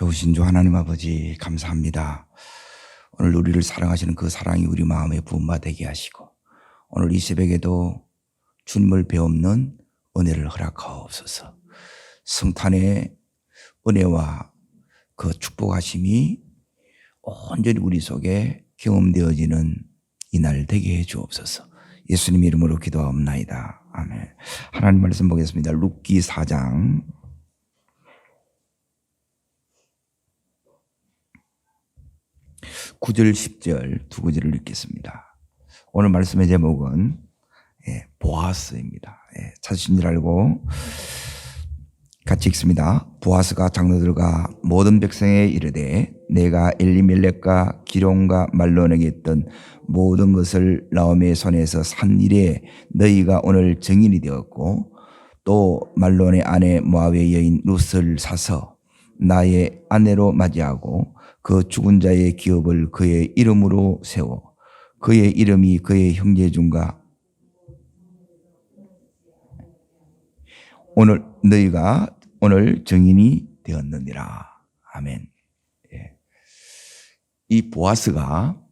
좋으신 주 하나님 아버지 감사합니다. 오늘 우리를 사랑하시는 그 사랑이 우리 마음에 부음받게 하시고 오늘 이 새벽에도 주님을 배우는 은혜를 허락하옵소서. 성탄의 은혜와 그 축복하심이 온전히 우리 속에 경험되어지는 이날 되게 해 주옵소서. 예수님 이름으로 기도하옵나이다. 아멘. 하나님 말씀 보겠습니다. 룻기 4장 9절 10절 두 구절을 읽겠습니다. 오늘 말씀의 제목은 보아스입니다. 찾으신 줄 알고 같이 읽습니다. 보아스가 장로들과 모든 백성에 이르되 내가 엘리멜렉과 기럯과 말론에게 했던 모든 것을 나오미의 손에서 산 일에 너희가 오늘 증인이 되었고 또 말론의 아내 모압의 여인 룻을 사서 나의 아내로 맞이하고 그 죽은 자의 기업을 그의 이름으로 세워 그의 이름이 그의 형제 중과 오늘 너희가 오늘 증인이 되었느니라. 아멘. 이 보아스가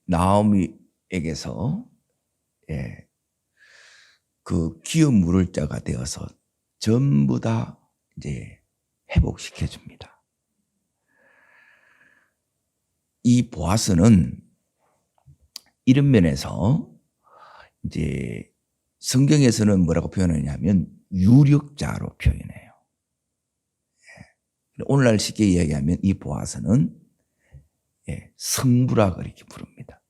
나오미에게서 그 기업 물을 자가 되어서 전부 다 이제 회복시켜 줍니다. 이 보아스는 이런 면에서 이제 성경에서는 뭐라고 표현하냐면 유력자로 표현해요. 오늘날 쉽게 이야기하면 이 보아스는 성부라 그렇게 부릅니다.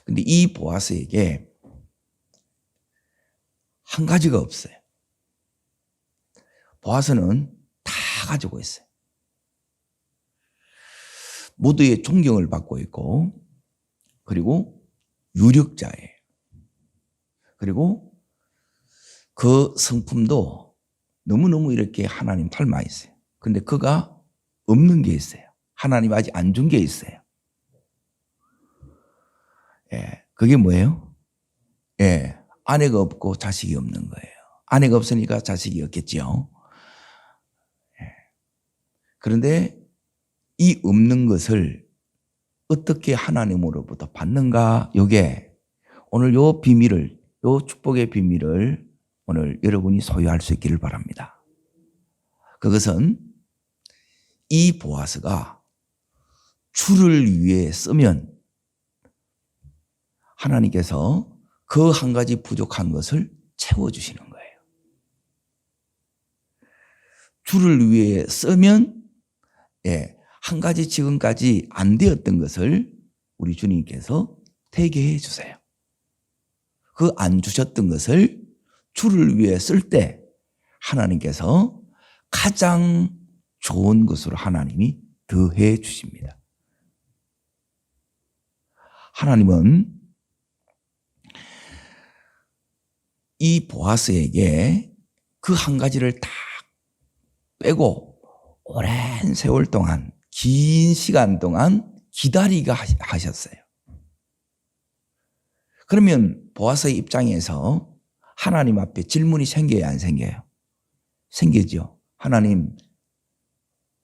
근데 이 보아스에게 한 가지가 없어요. 보아스는 다 가지고 있어요. 모두의 존경을 받고 있고, 그리고 유력자예요. 그리고 그 성품도 너무너무 이렇게 하나님 닮아 있어요. 근데 그가 없는 게 있어요. 하나님 아직 안 준 게 있어요. 그게 뭐예요? 아내가 없고 자식이 없는 거예요. 아내가 없으니까 자식이 없겠죠. 그런데 이 없는 것을 어떻게 하나님으로부터 받는가? 요게 오늘 요 비밀을, 요 축복의 비밀을 오늘 여러분이 소유할 수 있기를 바랍니다. 그것은 이 보아스가 주를 위해 쓰면 하나님께서 그 한 가지 부족한 것을 채워주시는 거예요. 주를 위해 쓰면 한 가지 지금까지 안 되었던 것을 우리 주님께서 되게 해 주세요. 그 안 주셨던 것을 주를 위해 쓸 때 하나님께서 가장 좋은 것으로 하나님이 더해 주십니다. 하나님은 이 보아스에게 그 한 가지를 다 빼고 오랜 세월 동안, 긴 시간 동안 기다리게 하셨어요. 그러면 보아스의 입장에서 하나님 앞에 질문이 생겨야 안 생겨요? 생기죠. 하나님,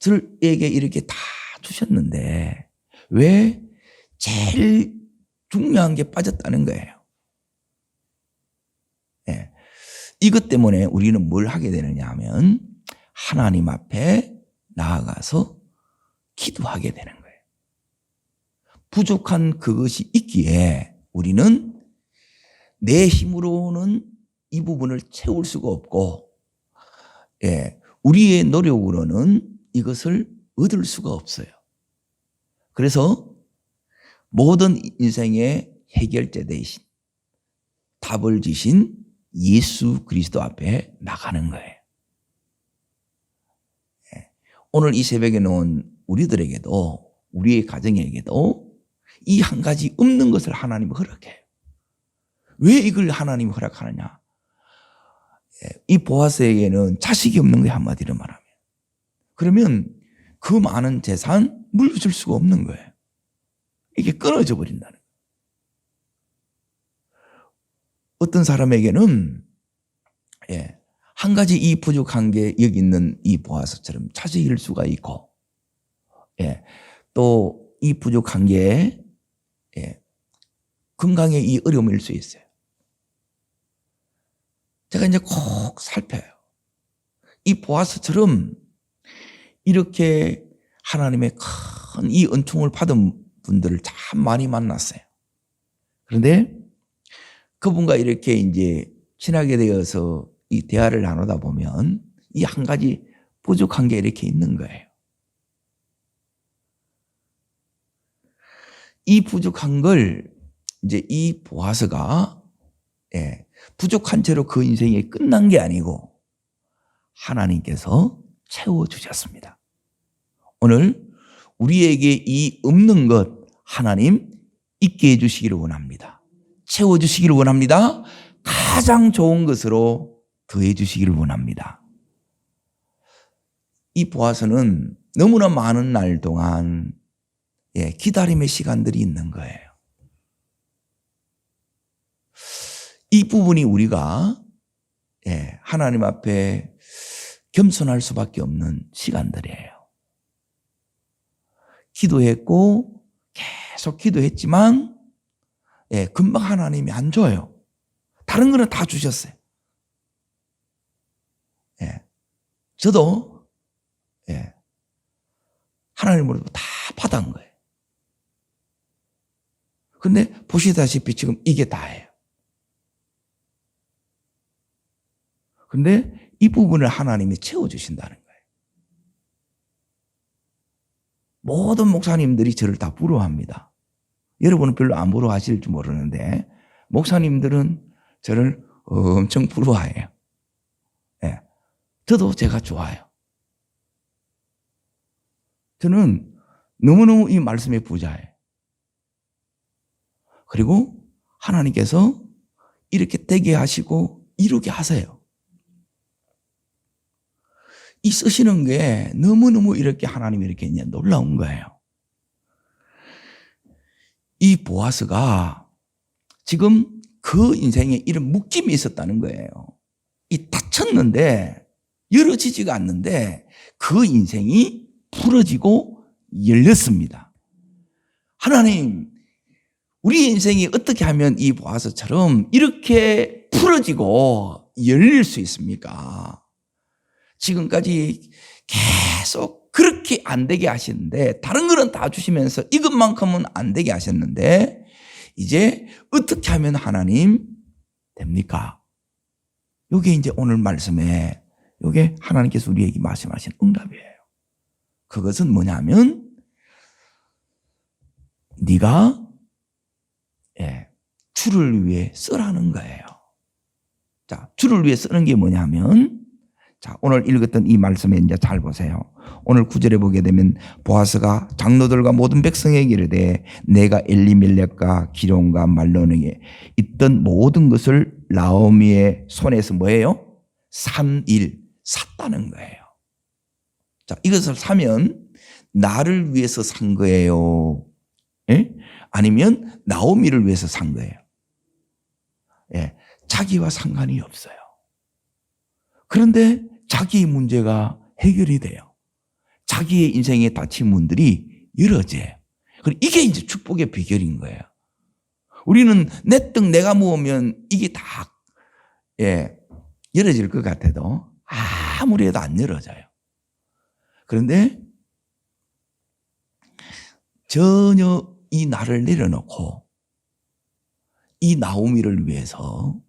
들에게 이렇게 다 주셨는데 왜 제일 중요한 게 빠졌다는 거예요? 이것 때문에 우리는 뭘 하게 되느냐 하면 하나님 앞에 나아가서 기도하게 되는 거예요. 부족한 그것이 있기에 우리는 내 힘으로는 이 부분을 채울 수가 없고, 우리의 노력으로는 이것을 얻을 수가 없어요. 그래서 모든 인생의 해결자 되신, 답을 주신 예수 그리스도 앞에 나가는 거예요. 오늘 이 새벽에 놓은 우리들에게도, 우리의 가정에게도 이 한 가지 없는 것을 하나님이 허락해요. 왜 이걸 하나님이 허락하느냐? 이 보아스에게는 자식이 없는 거예요, 한마디로 말하면. 그러면 그 많은 재산 물려줄 수가 없는 거예요. 이게 끊어져 버린다는 거예요. 어떤 사람에게는 한 가지 이 부족한 게 여기 있는 이 보아스처럼 찾아낼 수가 있고, 예, 또 이 부족한 게 건강에 이 어려움일 수 있어요. 제가 이제 꼭 살펴요. 이 보아스처럼 이렇게 하나님의 큰 이 은총을 받은 분들을 참 많이 만났어요. 그런데 그분과 이렇게 이제 친하게 되어서 이 대화를 나누다 보면 이 한 가지 부족한 게 이렇게 있는 거예요. 이 부족한 걸 이제 이 보아스가 부족한 채로 그 인생이 끝난 게 아니고 하나님께서 채워주셨습니다. 오늘 우리에게 이 없는 것 하나님 있게 해주시기를 원합니다. 채워주시기를 원합니다. 가장 좋은 것으로 더해 주시기를 원합니다. 이 보아스는 너무나 많은 날 동안 기다림의 시간들이 있는 거예요. 이 부분이 우리가 하나님 앞에 겸손할 수밖에 없는 시간들이에요. 기도했고 계속 기도했지만 금방 하나님이 안 줘요. 다른 거는 다 주셨어요. 저도 하나님으로부터 다 받은 거예요. 근데 보시다시피 지금 이게 다예요. 근데 이 부분을 하나님이 채워주신다는 거예요. 모든 목사님들이 저를 다 부러워합니다. 여러분은 별로 안 부러워하실지 모르는데 목사님들은 저를 엄청 부러워해요. 저도 제가 좋아요. 저는 너무너무 이 말씀에 부자예요. 그리고 하나님께서 이렇게 되게 하시고 이루게 하세요. 이 쓰시는 게 너무너무 이렇게 하나님이 이렇게 놀라운 거예요. 이 보아스가 지금 그 인생에 이런 묶임이 있었다는 거예요. 이 다쳤는데 열어지지가 않는데 그 인생이 풀어지고 열렸습니다. 하나님, 우리 인생이 어떻게 하면 이 보아스처럼 이렇게 풀어지고 열릴 수 있습니까? 지금까지 계속 그렇게 안 되게 하시는데 다른 거는 다 주시면서 이것만큼은 안 되게 하셨는데 이제 어떻게 하면 하나님 됩니까? 이게 이제 오늘 말씀에 이게 하나님께서 우리에게 말씀하신 응답이에요. 그것은 뭐냐면 네가 주를 위해 쓰라는 거예요. 자, 주를 위해 쓰는 게 뭐냐면 자, 오늘 읽었던 이 말씀에 이제 잘 보세요. 오늘 9절에 보게 되면 보아스가 장로들과 모든 백성에게 이르되 내가 엘리멜렉과 기럯과 말론에게 있던 모든 것을 나오미의 손에서 뭐예요? 샀다는 거예요. 자, 이것을 사면 나를 위해서 산 거예요? 아니면 나오미를 위해서 산 거예요? 자기와 상관이 없어요. 그런데 자기의 문제가 해결이 돼요. 자기의 인생에 닫힌 문들이 열어져요. 이게 이제 축복의 비결인 거예요. 우리는 내 떡 내가 모으면 이게 다 열어질 것 같아도 아무리 해도 안 열어져요. 그런데 전혀 이 나를 내려놓고 이 나오미를 위해서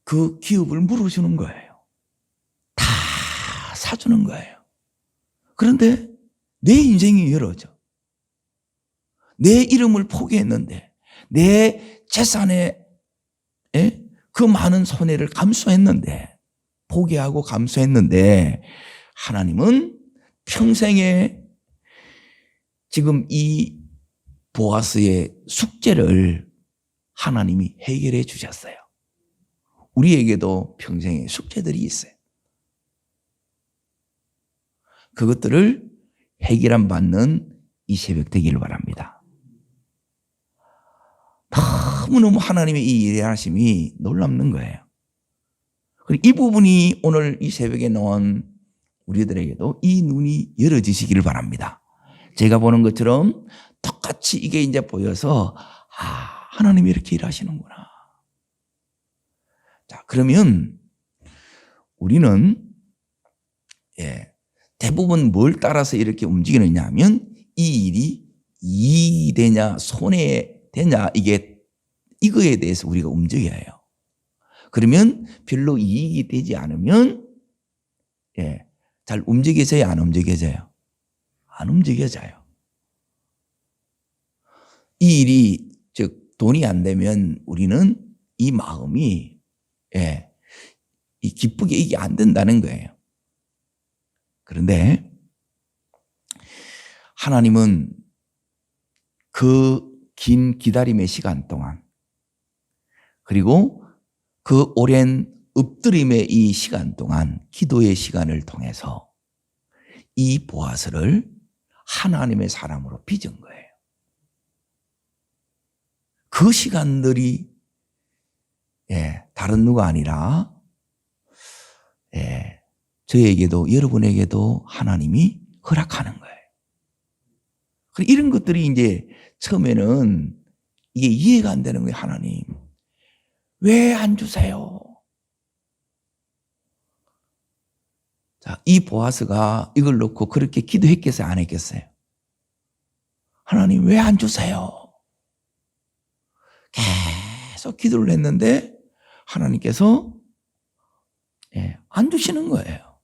그 기업을 물어주는 거예요. 다 사주는 거예요. 그런데 내 인생이 열어져. 내 이름을 포기했는데 내 재산에 그 많은 손해를 감수했는데 포기하고 감수했는데 하나님은 평생에 지금 이 보아스의 숙제를 하나님이 해결해 주셨어요. 우리에게도 평생에 숙제들이 있어요. 그것들을 해결함 받는 이 새벽 되기를 바랍니다. 너무너무 하나님의 이 일하심이 놀랍는 거예요. 그리고 이 부분이 오늘 이 새벽에 나온 우리들에게도 이 눈이 열어지시기를 바랍니다. 제가 보는 것처럼 똑같이 이게 이제 보여서 하나님이 이렇게 일하시는구나. 자, 그러면 우리는 대부분 뭘 따라서 이렇게 움직이느냐 하면 이 일이 이익이 되냐 손해되냐 이거에 대해서 우리가 움직여야 해요. 그러면 별로 이익이 되지 않으면 잘 움직여져요, 안 움직여져요? 안 움직여져요. 이 일이 즉 돈이 안 되면 우리는 이 마음이 이 기쁘게 이게 안 된다는 거예요. 그런데 하나님은 그 긴 기다림의 시간 동안 그리고 그 오랜 엎드림의 이 시간 동안 기도의 시간을 통해서 이 보아스를 하나님의 사람으로 빚은 거예요. 그 시간들이 다른 누가 아니라 저에게도 여러분에게도 하나님이 허락하는 거예요. 이런 것들이 이제 처음에는 이게 이해가 안 되는 거예요. 하나님 왜 안 주세요? 자, 이 보아스가 이걸 놓고 그렇게 기도했겠어요? 안 했겠어요? 하나님 왜 안 주세요? 계속 기도를 했는데 하나님께서 안 주시는 거예요.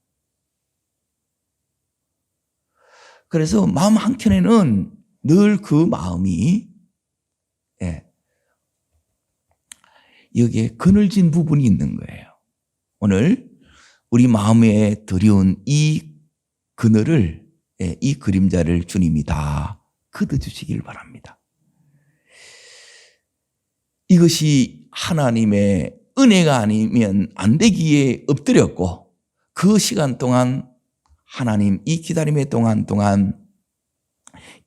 그래서 마음 한켠에는 늘 그 마음이 여기에 그늘진 부분이 있는 거예요. 오늘 우리 마음에 들여온 이 그늘을 이 그림자를 주님이 다 걷어주시길 바랍니다. 이것이 하나님의 은혜가 아니면 안 되기에 엎드렸고 그 시간 동안 하나님 이 기다림의 동안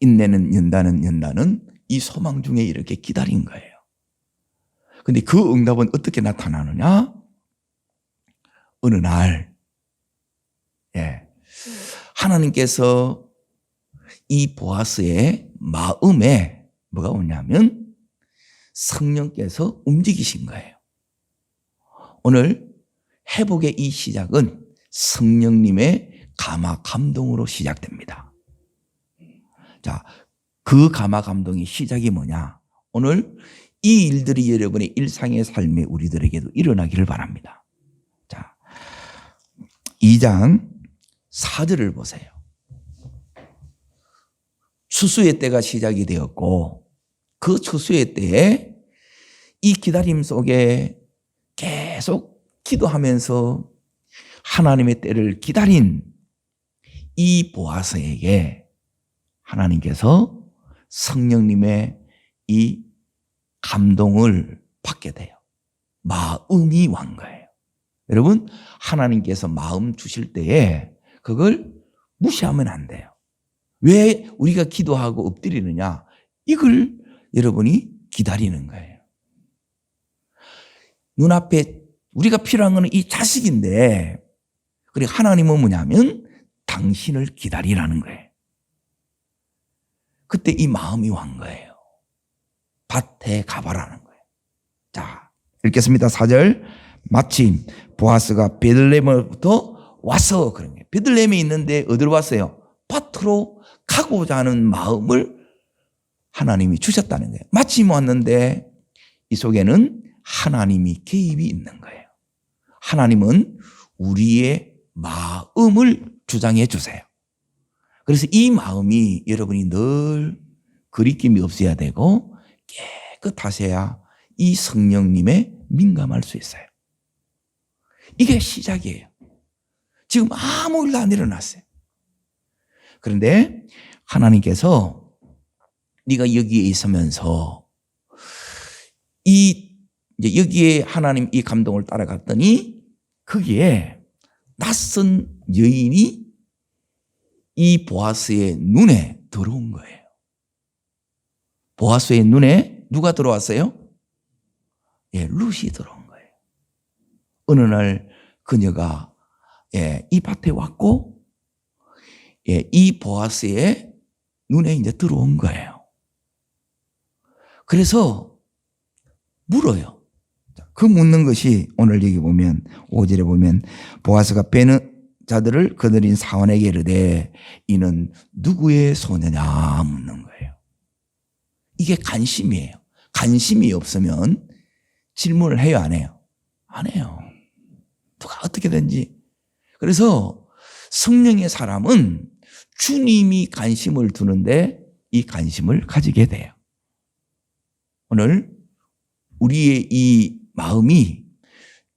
인내는 연다는 이 소망 중에 이렇게 기다린 거예요. 근데 그 응답은 어떻게 나타나느냐? 어느 날 하나님께서 이 보아스의 마음에 뭐가 오냐면 성령께서 움직이신 거예요. 오늘 회복의 이 시작은 성령님의 감화 감동으로 시작됩니다. 자, 그 감화 감동의 시작이 뭐냐? 오늘 이 일들이 여러분의 일상의 삶에 우리들에게도 일어나기를 바랍니다. 자, 2장 4절을 보세요. 추수의 때가 시작이 되었고 그 추수의 때에 이 기다림 속에 계속 기도하면서 하나님의 때를 기다린 이 보아스에게 하나님께서 성령님의 이 감동을 받게 돼요. 마음이 완 거예요. 여러분, 하나님께서 마음 주실 때에 그걸 무시하면 안 돼요. 왜 우리가 기도하고 엎드리느냐? 이걸 여러분이 기다리는 거예요. 눈앞에 우리가 필요한 것은 이 자식인데, 그리고 하나님은 뭐냐면 당신을 기다리라는 거예요. 그때 이 마음이 완 거예요. 밭에 가봐라는 거예요. 자, 읽겠습니다. 4절. 마침 보아스가 베들레헴부터 와서 그런 거예요. 베들레헴에 있는데 어디로 왔어요? 밭으로 가고자 하는 마음을 하나님이 주셨다는 거예요. 마침 왔는데 이 속에는 하나님이 개입이 있는 거예요. 하나님은 우리의 마음을 주장해 주세요. 그래서 이 마음이 여러분이 늘 거리낌이 없어야 되고 깨끗하셔야 이 성령님에 민감할 수 있어요. 이게 시작이에요. 지금 아무 일도 안 일어났어요. 그런데 하나님께서 네가 여기에 있으면서 이제 여기에 하나님 이 감동을 따라갔더니 거기에 낯선 여인이 이 보아스의 눈에 들어온 거예요. 보아스의 눈에 누가 들어왔어요? 룻이 들어온 거예요. 어느 날 그녀가 이 밭에 왔고 이 보아스의 눈에 이제 들어온 거예요. 그래서 물어요. 그 묻는 것이 오늘 여기 보면 5절에 보면 보아스가 베는 자들을 거느린 사원에게 이르되 이는 누구의 소녀냐 묻는 거예요. 이게 관심이에요. 관심이 없으면 질문을 해요, 안 해요? 안 해요. 누가 어떻게든지. 그래서 성령의 사람은 주님이 관심을 두는데 이 관심을 가지게 돼요. 오늘 우리의 이 마음이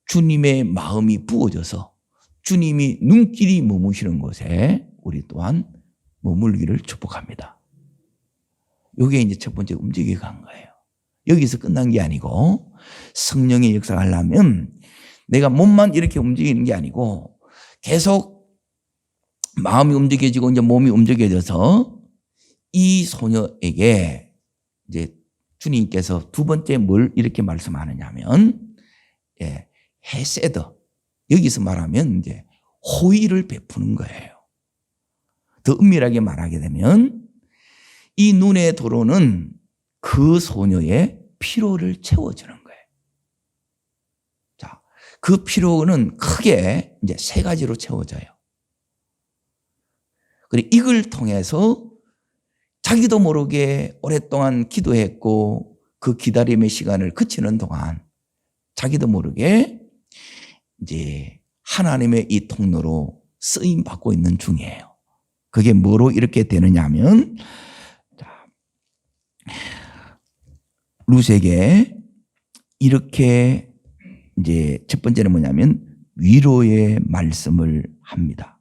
주님의 마음이 부어져서 주님이 눈길이 머무시는 곳에 우리 또한 머물기를 축복합니다. 이게 이제 첫 번째 움직여 간 거예요. 여기서 끝난 게 아니고 성령의 역사가 하려면 내가 몸만 이렇게 움직이는 게 아니고 계속 마음이 움직여지고 이제 몸이 움직여져서 이 소녀에게 이제 주님께서 두 번째 뭘 이렇게 말씀하느냐면 헤세드, 여기서 말하면 이제 호의를 베푸는 거예요. 더 은밀하게 말하게 되면 이 눈에 들어오는 그 소녀의 피로를 채워주는 거예요. 자, 그 피로는 크게 이제 세 가지로 채워져요. 그리고 이걸 통해서 자기도 모르게 오랫동안 기도했고 그 기다림의 시간을 그치는 동안 자기도 모르게 이제 하나님의 이 통로로 쓰임 받고 있는 중이에요. 그게 뭐로 이렇게 되느냐 하면 룻에게 이렇게 이제 첫 번째는 뭐냐면 위로의 말씀을 합니다.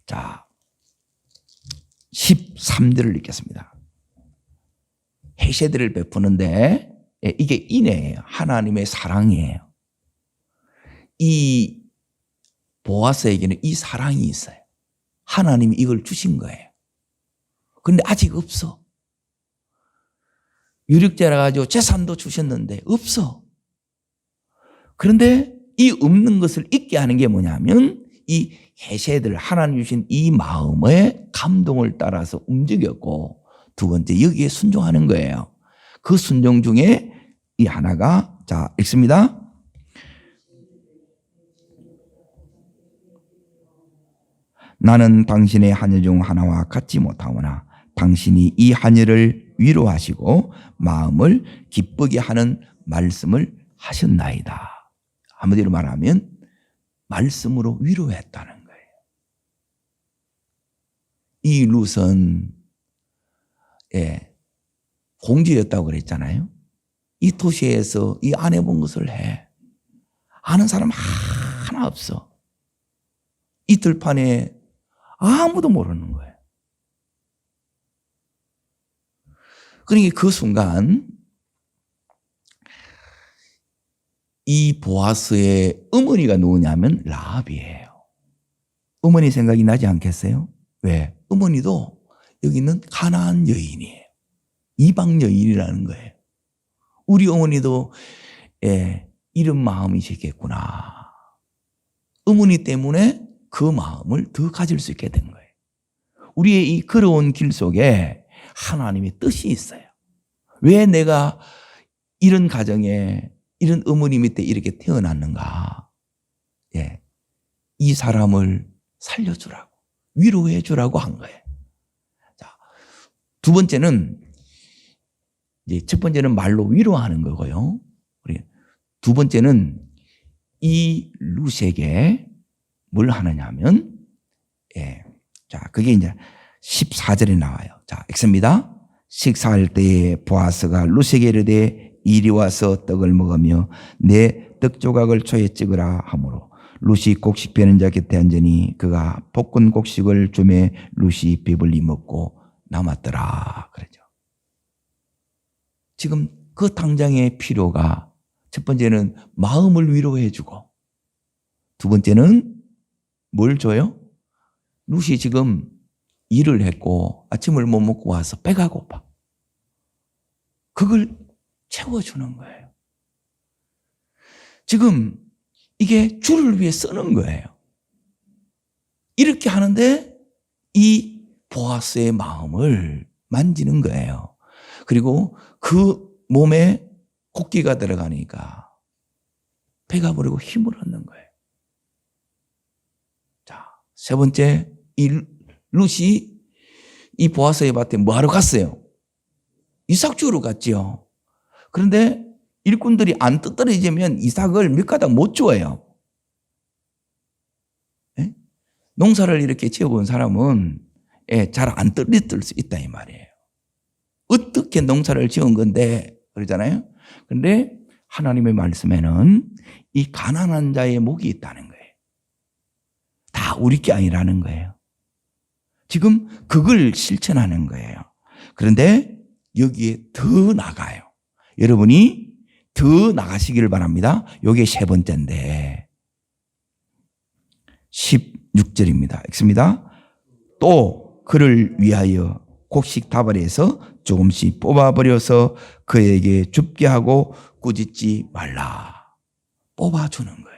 자, 13절을 읽겠습니다. 헤세드를 베푸는데 이게 인애예요. 하나님의 사랑이에요. 이 보아스에게는 이 사랑이 있어요. 하나님이 이걸 주신 거예요. 그런데 아직 없어. 유력제라 가지고 재산도 주셨는데 없어. 그런데 이 없는 것을 잊게 하는 게 뭐냐면 이 헤세드를 하나님 주신 이 마음의 감동을 따라서 움직였고 두 번째 여기에 순종하는 거예요. 그 순종 중에 이 하나가 자 읽습니다. 나는 당신의 하녀 중 하나와 같지 못하오나 당신이 이 하녀를 위로하시고 마음을 기쁘게 하는 말씀을 하셨나이다. 한마디로 말하면 말씀으로 위로했다는 거예요. 이 룻은 공주였다고 그랬잖아요. 이 도시에서 이 안 해본 것을 해. 아는 사람 하나 없어. 이 들판에 아무도 모르는 거예요. 그러니까 그 순간 이 보아스의 어머니가 누구냐면 라합이에요. 어머니 생각이 나지 않겠어요? 왜? 어머니도 여기는 가나안 여인이에요. 이방 여인이라는 거예요. 우리 어머니도 이런 마음이시겠구나. 어머니 때문에 그 마음을 더 가질 수 있게 된 거예요. 우리의 이 걸어온 길 속에 하나님의 뜻이 있어요. 왜 내가 이런 가정에 이런 어머니 밑에 이렇게 태어났는가? 이 사람을 살려주라고, 위로해 주라고 한 거예요. 자, 두 번째는 이제 첫 번째는 말로 위로하는 거고요. 두 번째는 이 룻에게 뭘 하느냐면, 자, 그게 이제 14절에 나와요. 자, 읽습니다. 식사할 때에 보아스가 룻에게 이르되 이리 와서 떡을 먹으며 내 떡 조각을 초에 찍으라 하므로 룻이 곡식 베는 자 곁에 앉으니 그가 볶은 곡식을 주매 룻이 배불리 먹고 남았더라. 그러죠. 지금 그 당장의 필요가 첫 번째는 마음을 위로해 주고 두 번째는 뭘 줘요? 룻이 지금 일을 했고 아침을 못 먹고 와서 배가 고파. 그걸 채워주는 거예요. 지금 이게 주를 위해 쓰는 거예요. 이렇게 하는데 이 보아스의 마음을 만지는 거예요. 그리고 그 몸에 곡기가 들어가니까 배가 부르고 힘을 얻는 거예요. 자, 세 번째, 이 룻이 이 보아스의 밭에 뭐하러 갔어요? 이삭 주우러 갔지요. 그런데 일꾼들이 안 떨어지면 이삭을 몇 가닥 못 주어요. 네? 농사를 이렇게 지어본 사람은 잘 안 떨어질 수 있다 이 말이에요. 어떻게 농사를 지은 건데 그러잖아요. 그런데 하나님의 말씀에는 이 가난한 자의 목이 있다는 거예요. 다 우리 게 아니라는 거예요. 지금 그걸 실천하는 거예요. 그런데 여기에 더 나가요. 여러분이 더 나가시기를 바랍니다. 이게 세 번째인데 16절입니다. 읽습니다. 또 그를 위하여 곡식 다발에서 조금씩 뽑아버려서 그에게 줍게 하고 꾸짖지 말라. 뽑아주는 거예요.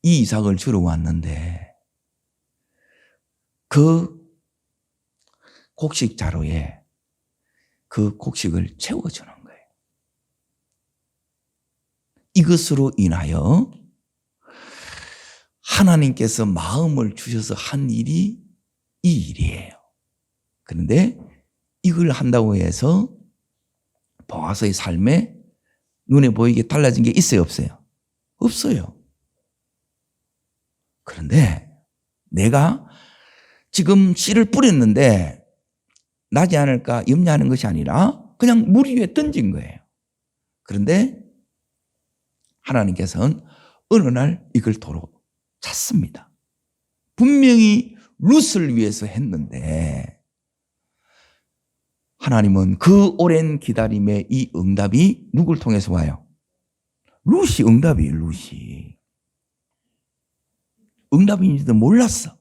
이 이삭을 주러 왔는데 그 곡식 자루에 그 곡식을 채워주는 거예요. 이것으로 인하여 하나님께서 마음을 주셔서 한 일이 이 일이에요. 그런데 이걸 한다고 해서 보아스의 삶에 눈에 보이게 달라진 게 있어요, 없어요? 없어요. 그런데 내가 지금 씨를 뿌렸는데 나지 않을까 염려하는 것이 아니라 그냥 물 위에 던진 거예요. 그런데 하나님께서는 어느 날 이걸 도로 찾습니다. 분명히 룻을 위해서 했는데 하나님은 그 오랜 기다림의 이 응답이 누굴 통해서 와요? 룻이 응답이에요. 룻이. 응답인지도 몰랐어.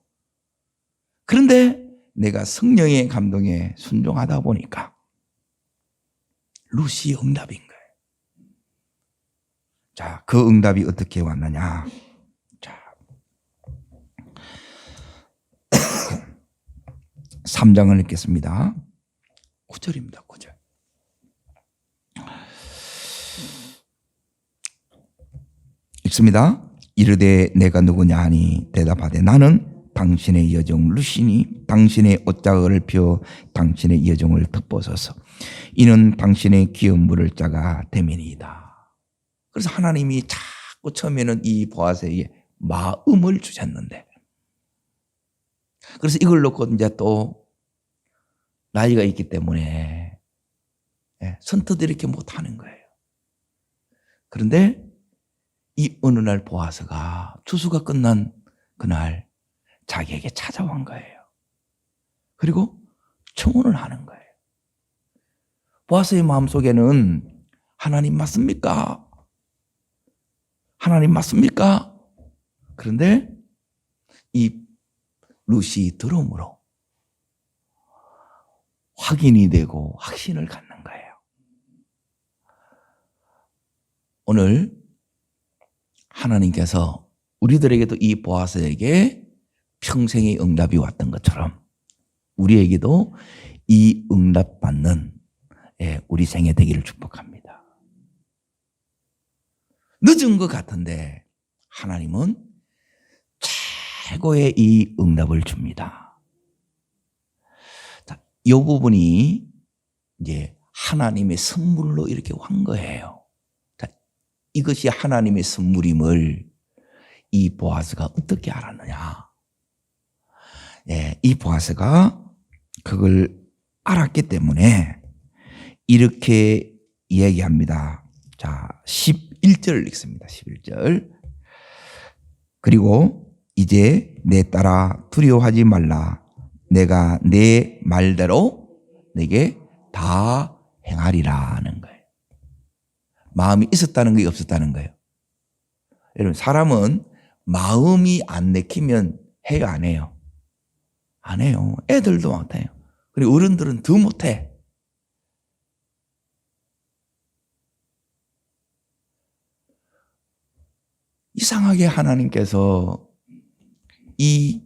그런데 내가 성령의 감동에 순종하다 보니까 룻이 응답인 거예요. 자, 그 응답이 어떻게 왔느냐? 자, 3장을 읽겠습니다. 9절입니다. 9절. 읽습니다. 이르되 내가 누구냐 하니 대답하되 나는 당신의 여종 룻이니 당신의 옷자락을 펴 당신의 여종을 덮어서서 이는 당신의 기업 물을 자가 됨이니이다. 그래서 하나님이 자꾸 처음에는 이 보아스에게 마음을 주셨는데 그래서 이걸 놓고 이제 또 나이가 있기 때문에 선뜻 이렇게 못하는 거예요. 그런데 이 어느 날 보아스가 추수가 끝난 그날 자기에게 찾아온 거예요. 그리고 청혼을 하는 거예요. 보아스의 마음속에는 하나님 맞습니까? 하나님 맞습니까? 그런데 이 룻이 들음으로 확인이 되고 확신을 갖는 거예요. 오늘 하나님께서 우리들에게도 이 보아스에게 평생의 응답이 왔던 것처럼 우리에게도 이 응답받는 우리 생애 되기를 축복합니다. 늦은 것 같은데 하나님은 최고의 이 응답을 줍니다. 자, 이 부분이 이제 하나님의 선물로 이렇게 온 거예요. 자, 이것이 하나님의 선물임을 이 보아스가 어떻게 알았느냐? 이 보아스가 그걸 알았기 때문에 이렇게 이야기합니다. 자, 11절 읽습니다. 11절. 그리고 이제 내 딸아 두려워하지 말라. 내가 내 말대로 내게 다 행하리라는 거예요. 마음이 있었다는 게 없었다는 거예요. 여러분, 사람은 마음이 안 내키면 해요, 안 해요? 안 해요. 애들도 못해요. 그리고 어른들은 더 못해. 이상하게 하나님께서 이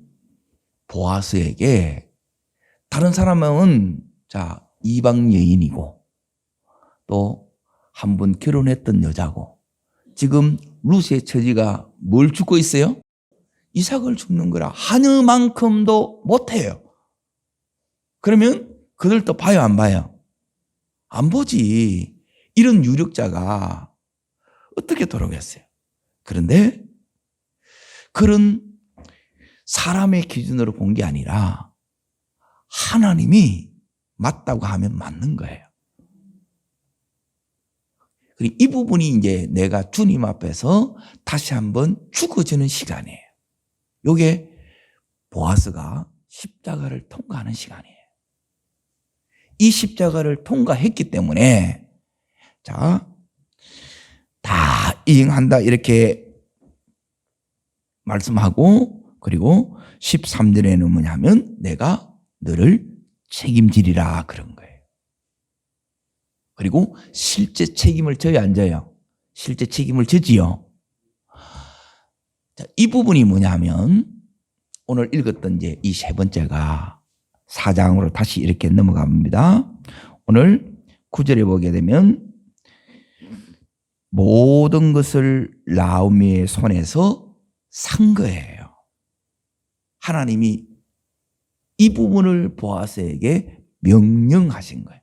보아스에게 다른 사람은 이방 여인이고 또 한 번 결혼했던 여자고 지금 루스의 처지가 뭘 죽고 있어요? 이삭을 죽는 거라 하늘만큼도 못해요. 그러면 그들도 봐요, 안 봐요? 안 보지. 이런 유력자가 어떻게 돌아오겠어요? 그런데 그런 사람의 기준으로 본 게 아니라 하나님이 맞다고 하면 맞는 거예요. 그리고 이 부분이 이제 내가 주님 앞에서 다시 한번 죽어지는 시간이에요. 이게 보아스가 십자가를 통과하는 시간이에요. 이 십자가를 통과했기 때문에 다 이행한다 이렇게 말씀하고 그리고 13절에는 뭐냐면 내가 너를 책임지리라 그런 거예요. 그리고 실제 책임을 져요, 안 져요? 실제 책임을 지지요. 이 부분이 뭐냐면 오늘 읽었던 이제 이 세 번째가 4장으로 다시 이렇게 넘어갑니다. 오늘 9절에 보게 되면 모든 것을 나오미의 손에서 산 거예요. 하나님이 이 부분을 보아스에게 명령하신 거예요.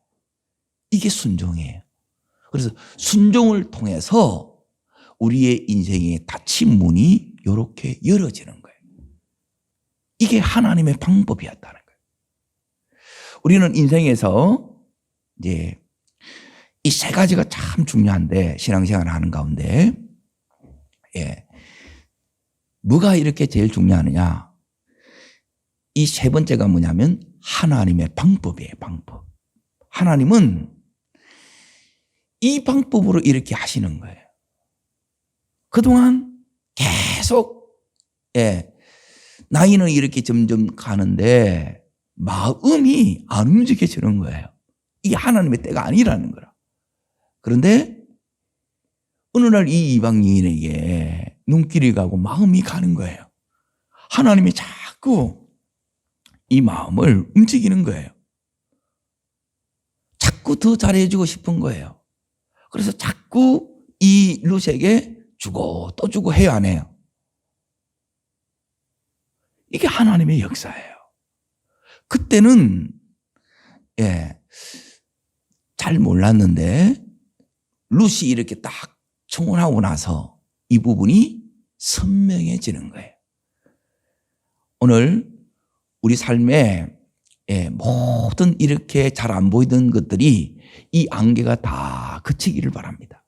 이게 순종이에요. 그래서 순종을 통해서 우리의 인생의 닫힌 문이 이렇게 열어지는 거예요. 이게 하나님의 방법이었다는 거예요. 우리는 인생에서 이제 이 세 가지가 참 중요한데 신앙생활을 하는 가운데 뭐가 이렇게 제일 중요하느냐? 이 세 번째가 뭐냐면 하나님의 방법이에요. 방법. 하나님은 이 방법으로 이렇게 하시는 거예요. 그동안 계속 나이는 이렇게 점점 가는데 마음이 안 움직여지는 거예요. 이게 하나님의 때가 아니라는 거라. 그런데 어느 날 이 이방 여인에게 눈길이 가고 마음이 가는 거예요. 하나님이 자꾸 이 마음을 움직이는 거예요. 자꾸 더 잘해주고 싶은 거예요. 그래서 자꾸 이 룻에게 주고 또 주고 해요, 안 해요? 이게 하나님의 역사예요. 그때는 잘 몰랐는데 룻이 이렇게 딱 청혼하고 나서 이 부분이 선명해지는 거예요. 오늘 우리 삶에 모든 이렇게 잘 안 보이던 것들이 이 안개가 다 그치기를 바랍니다.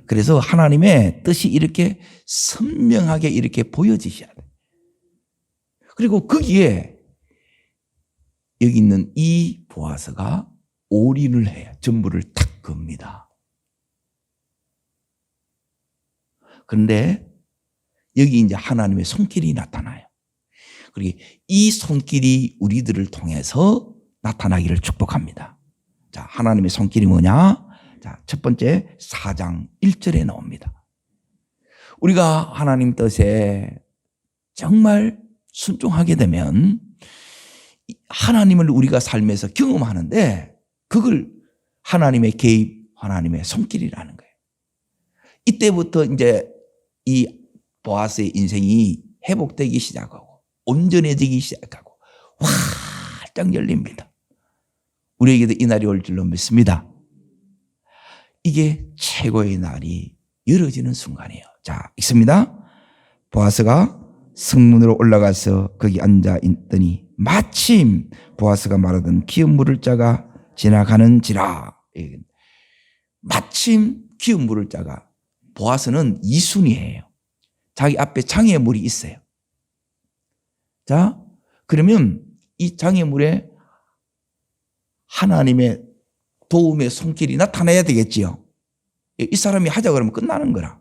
그래서 하나님의 뜻이 이렇게 선명하게 이렇게 보여지셔야 돼요. 그리고 거기에 여기 있는 이 보아스가 올인을 해요. 전부를 탁 겁니다. 그런데 여기 이제 하나님의 손길이 나타나요. 그리고 이 손길이 우리들을 통해서 나타나기를 축복합니다. 자, 하나님의 손길이 뭐냐? 자, 첫 번째 4장 1절에 나옵니다. 우리가 하나님 뜻에 정말 순종하게 되면 하나님을 우리가 삶에서 경험하는데 그걸 하나님의 개입, 하나님의 손길이라는 거예요. 이때부터 이제 이 보아스의 인생이 회복되기 시작하고 온전해지기 시작하고 활짝 열립니다. 우리에게도 이 날이 올 줄로 믿습니다. 이게 최고의 날이 열어지는 순간이에요. 자, 읽습니다. 보아스가 성문으로 올라가서 거기 앉아 있더니 마침 보아스가 말하던 기업 물을 자가 지나가는지라. 마침 기업 물을 자가, 보아스는 이순이에요. 자기 앞에 장애물이 있어요. 자, 그러면 이 장애물에 하나님의 도움의 손길이 나타나야 되겠지요. 이 사람이 하자 그러면 끝나는 거라.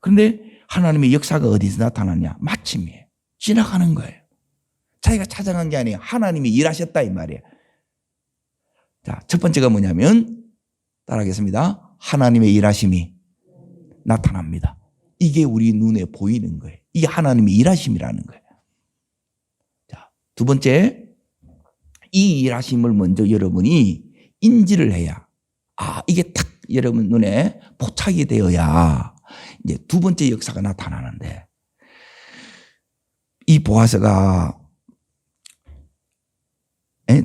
그런데 하나님의 역사가 어디서 나타났냐? 마침이에요. 지나가는 거예요. 자기가 찾아간 게 아니에요. 하나님이 일하셨다 이 말이에요. 자, 첫 번째가 뭐냐면 따라하겠습니다. 하나님의 일하심이 나타납니다. 이게 우리 눈에 보이는 거예요. 이게 하나님의 일하심이라는 거예요. 자, 두 번째, 이 일하심을 먼저 여러분이 인지를 해야, 이게 탁 여러분 눈에 포착이 되어야 이제 두 번째 역사가 나타나는데, 이 보아스가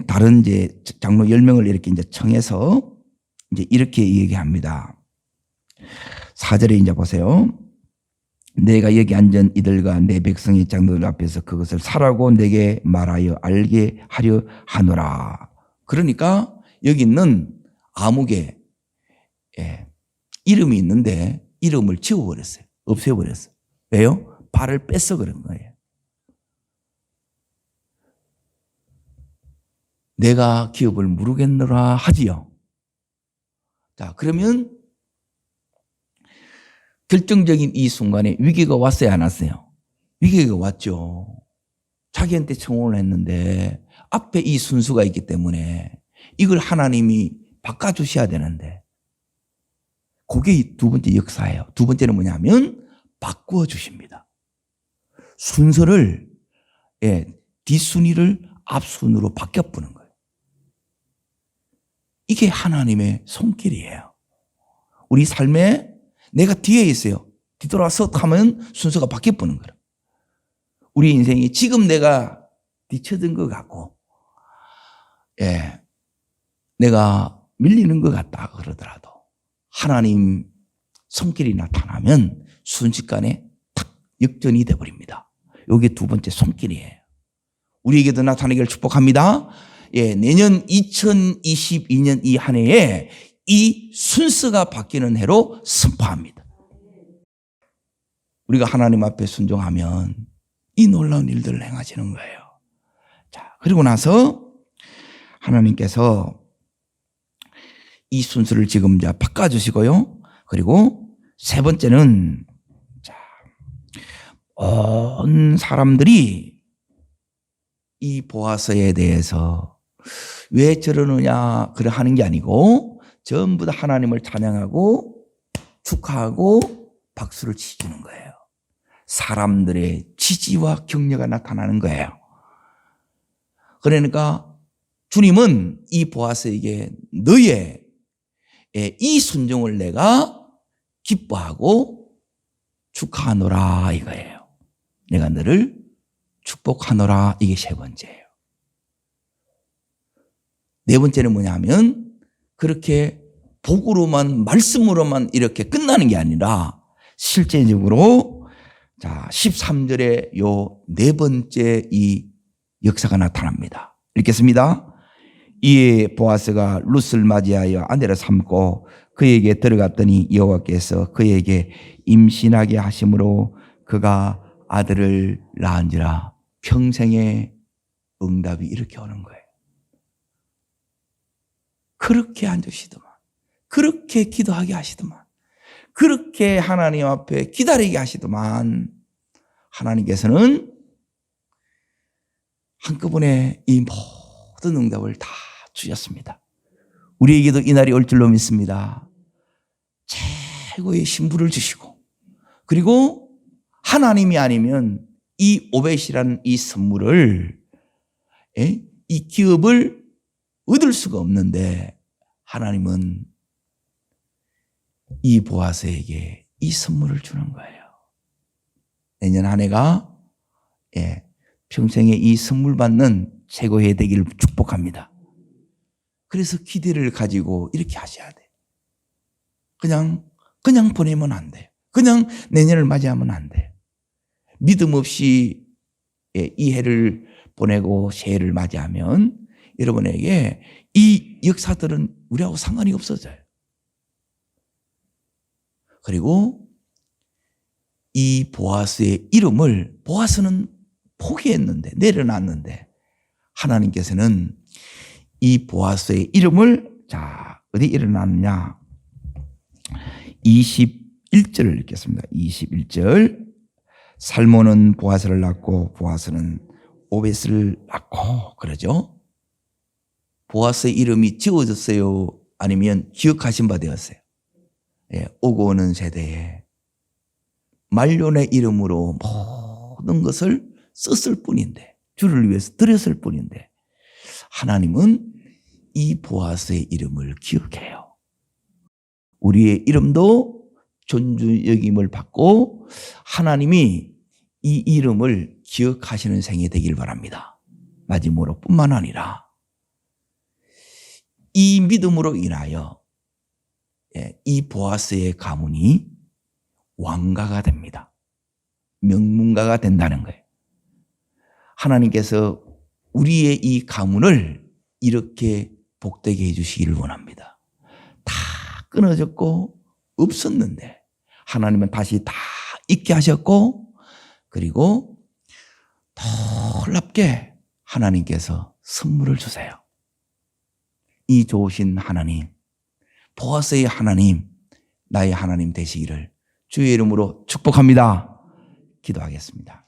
다른 이제 장로 10명을 이렇게 이제 청해서 이제 이렇게 얘기합니다. 4절에 이제 보세요. 내가 여기 앉은 이들과 내 백성의 장로들 앞에서 그것을 사라고 내게 말하여 알게 하려 하노라. 그러니까 여기 있는 아무개 이름이 있는데 이름을 지워버렸어요. 없애버렸어요. 왜요? 발을 뺏어 그런 거예요. 내가 기업을 무르겠노라 하지요. 자, 그러면 결정적인 이 순간에 위기가 왔어요, 안 왔어요? 위기가 왔죠. 자기한테 청혼을 했는데 앞에 이 순수가 있기 때문에 이걸 하나님이 바꿔주셔야 되는데, 그게 두 번째 역사예요. 두 번째는 뭐냐면 바꾸어 주십니다. 순서를, 뒷순위를 앞순으로 바뀌어보는 거예요. 이게 하나님의 손길이에요. 우리 삶에 내가 뒤에 있어요. 뒤돌아서 하면 순서가 바뀌어보는 거예요. 우리 인생이 지금 내가 뒤쳐진 것 같고, 내가 밀리는 것 같다 그러더라도 하나님 손길이 나타나면 순식간에 탁 역전이 돼버립니다. 이게 두 번째 손길이에요. 우리에게도 나타나기를 축복합니다. 내년 2022년 이 한 해에 이 순서가 바뀌는 해로 선포합니다. 우리가 하나님 앞에 순종하면 이 놀라운 일들을 행하시는 거예요. 자, 그리고 나서 하나님께서 이 순서를 지금 이제 바꿔주시고요. 그리고 세 번째는, 온 사람들이 이 보아스에 대해서 왜 저러느냐 그래 하는 게 아니고 전부 다 하나님을 찬양하고 축하하고 박수를 치주는 거예요. 사람들의 지지와 격려가 나타나는 거예요. 그러니까 주님은 이 보아스에게 너의 이 순종을 내가 기뻐하고 축하하노라 이거예요. 내가 너를 축복하노라, 이게 세 번째예요. 네 번째는 뭐냐면 그렇게 복으로만, 말씀으로만 이렇게 끝나는 게 아니라 실제적으로, 자, 13절에 요 네 번째 이 역사가 나타납니다. 읽겠습니다. 이에 보아스가 룻을 맞이하여 아내를 삼고 그에게 들어갔더니 여호와께서 그에게 임신하게 하심으로 그가 아들을 낳은지라. 평생의 응답이 이렇게 오는 거예요. 그렇게 앉으시더만, 그렇게 기도하게 하시더만, 그렇게 하나님 앞에 기다리게 하시더만, 하나님께서는 한꺼번에 이 모든 응답을 다 주셨습니다. 우리에게도 이 날이 올 줄로 믿습니다. 최고의 신부를 주시고, 그리고 하나님이 아니면 이 오벳이라는 이 선물을, 이 기업을 얻을 수가 없는데 하나님은 이 보아스에게 이 선물을 주는 거예요. 내년 한 해가 평생에 이 선물 받는 최고의 해 되기를 축복합니다. 그래서 기대를 가지고 이렇게 하셔야 돼요. 그냥 보내면 안 돼요. 그냥 내년을 맞이하면 안 돼요. 믿음 없이 이 해를 보내고 새해를 맞이하면 여러분에게 이 역사들은 우리하고 상관이 없어져요. 그리고 이 보아스의 이름을, 보아스는 포기했는데, 내려놨는데 하나님께서는 이 보아스의 이름을, 자, 어디 일어났느냐, 21절을 읽겠습니다. 21절. 살몬은 보아스를 낳고 보아스는 오벳을 낳고, 그러죠. 보아스의 이름이 지워졌어요? 아니면 기억하신 바 되었어요? 오고 오는 세대에 말론의 이름으로 모든 것을 썼을 뿐인데, 주를 위해서 드렸을 뿐인데, 하나님은 이 보아스의 이름을 기억해요. 우리의 이름도 존중 여김을 받고 하나님이 이 이름을 기억하시는 생이 되길 바랍니다. 마지막으로 뿐만 아니라 이 믿음으로 인하여 이 보아스의 가문이 왕가가 됩니다. 명문가가 된다는 거예요. 하나님께서 우리의 이 가문을 이렇게 복되게 해주시기를 원합니다. 다 끊어졌고 없었는데 하나님은 다시 다 있게 하셨고, 그리고 놀랍게 하나님께서 선물을 주세요. 이 좋으신 하나님, 보아스의 하나님, 나의 하나님 되시기를 주의 이름으로 축복합니다. 기도하겠습니다.